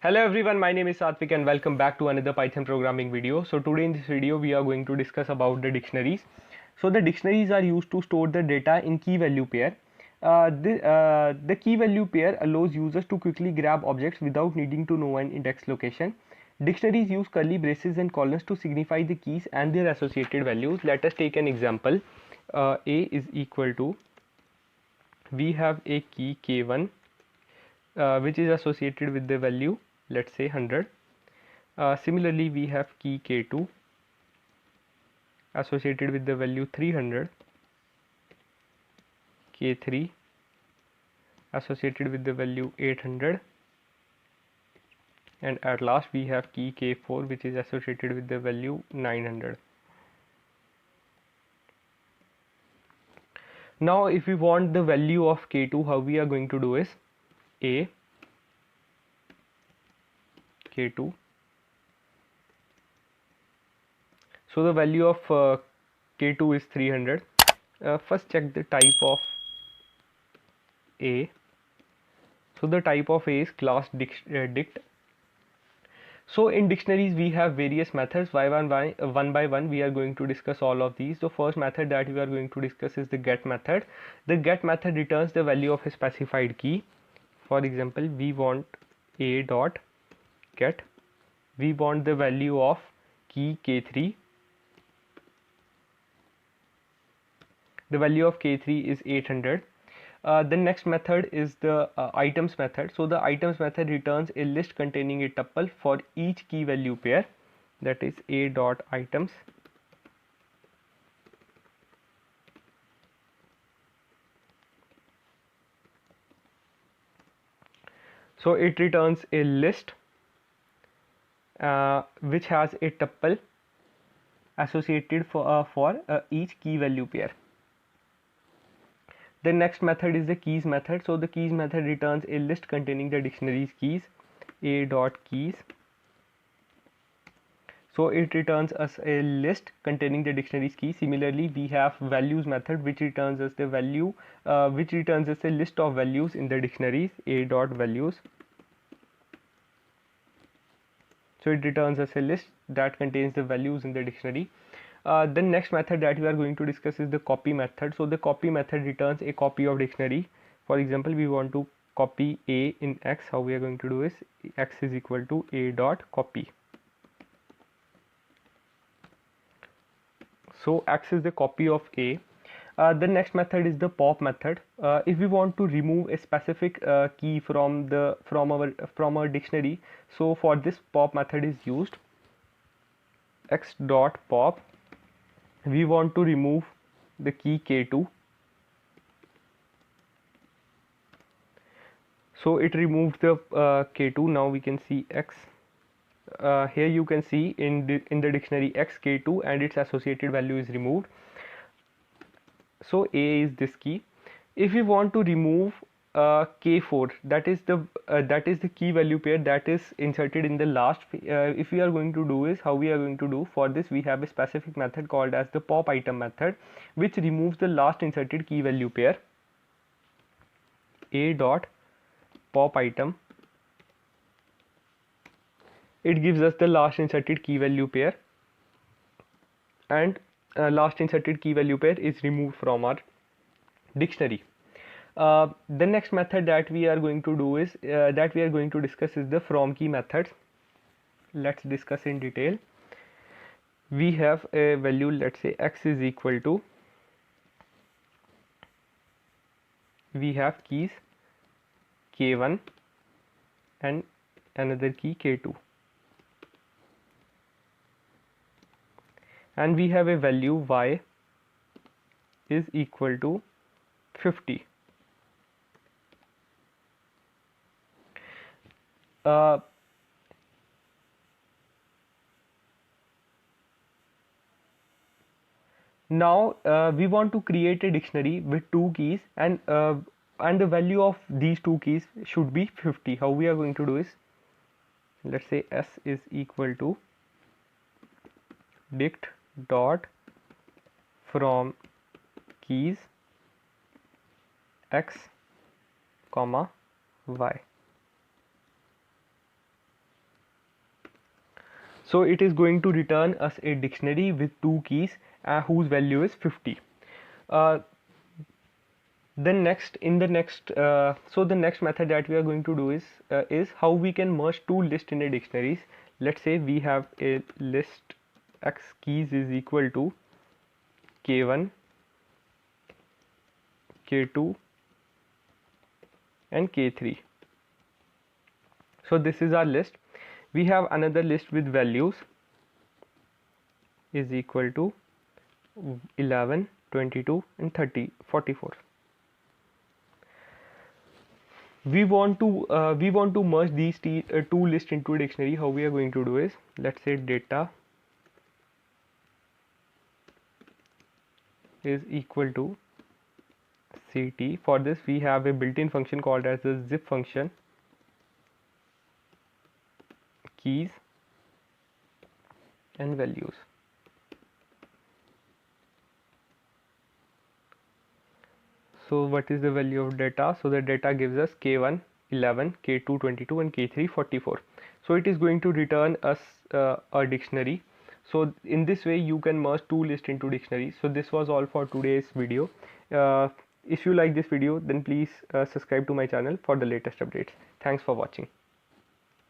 Hello everyone, my name is Satvik and welcome back to another Python programming video. So today in this video we are going to discuss about the dictionaries. So the dictionaries are used to store the data in key value pair. The key value pair allows users to quickly grab objects without needing to know an index location. Dictionaries use curly braces and colons to signify the keys and their associated values. Let us take an example. A is equal to, we have a key k1 which is associated with the value, let's say 100. Similarly, we have key k2 associated with the value 300, k3 associated with the value 800, and at last we have key k4 which is associated with the value 900. Now if we want the value of k2, how we are going to do is a k2. So the value of k2 is 300. First check the type of a. So the type of a is class dict. So in dictionaries we have various methods. One by one we are going to discuss all of these. The first method that we are going to discuss is the get method. The get method returns the value of a specified key. For example, we want a dot get. We want the value of key k3. The value of k3 is 800. The next method is the items method. So the items method returns a list containing a tuple for each key value pair, that is a dot items. So it returns a list which has a tuple associated for each key value pair. The next method is the keys method. So the keys method returns a list containing the dictionary's keys, a dot keys. So it returns us a list containing the dictionary's key. Similarly, we have values method which returns us the value, which returns us a list of values in the dictionaries, a dot values. So it returns us a list that contains the values in the dictionary. The next method that we are going to discuss is the copy method. So the copy method returns a copy of dictionary. For example, we want to copy a in x. How we are going to do is x is equal to a dot copy. So x is the copy of a. The next method is the pop method. If we want to remove a specific key from our dictionary, so for this pop method is used. X dot pop. We want to remove the key k2. So it removed the k2. Now we can see x. Here you can see in the dictionary x k2 and its associated value is removed. So a is this key. If we want to remove k4, that is the key value pair that is inserted in the last. If we are going to do is, how we are going to do for this, we have a specific method called as the pop item method, which removes the last inserted key value pair, a dot pop item. It gives us the last inserted key value pair, and last inserted key value pair is removed from our dictionary. The next method that we are going to do is that we are going to discuss is the from key method. Let's discuss in detail. We have a value, let's say x is equal to, we have keys k1 and another key k2, and we have a value y is equal to 50. Now we want to create a dictionary with two keys, and the value of these two keys should be 50. How we are going to do is, let's say s is equal to dict dot from keys x comma y. So it is going to return us a dictionary with 2 keys whose value is 50. Then next the next method that we are going to do is how we can merge 2 lists in a dictionaries. Let's say we have a list x keys is equal to k1, k2 and k3. So this is our list. We have another list with values is equal to 11, 22 and 30, 44. We want to merge these 2 lists into a dictionary. How we are going to do is, let's say data is equal to ct. For this we have a built-in function called as the zip function, keys and values. So what is the value of data? So the data gives us k1 11, k2 22 and k3 44. So it is going to return us a dictionary. So in this way you can merge 2 lists into dictionaries. So this was all for today's video. If you like this video, then please subscribe to my channel for the latest updates. Thanks for watching.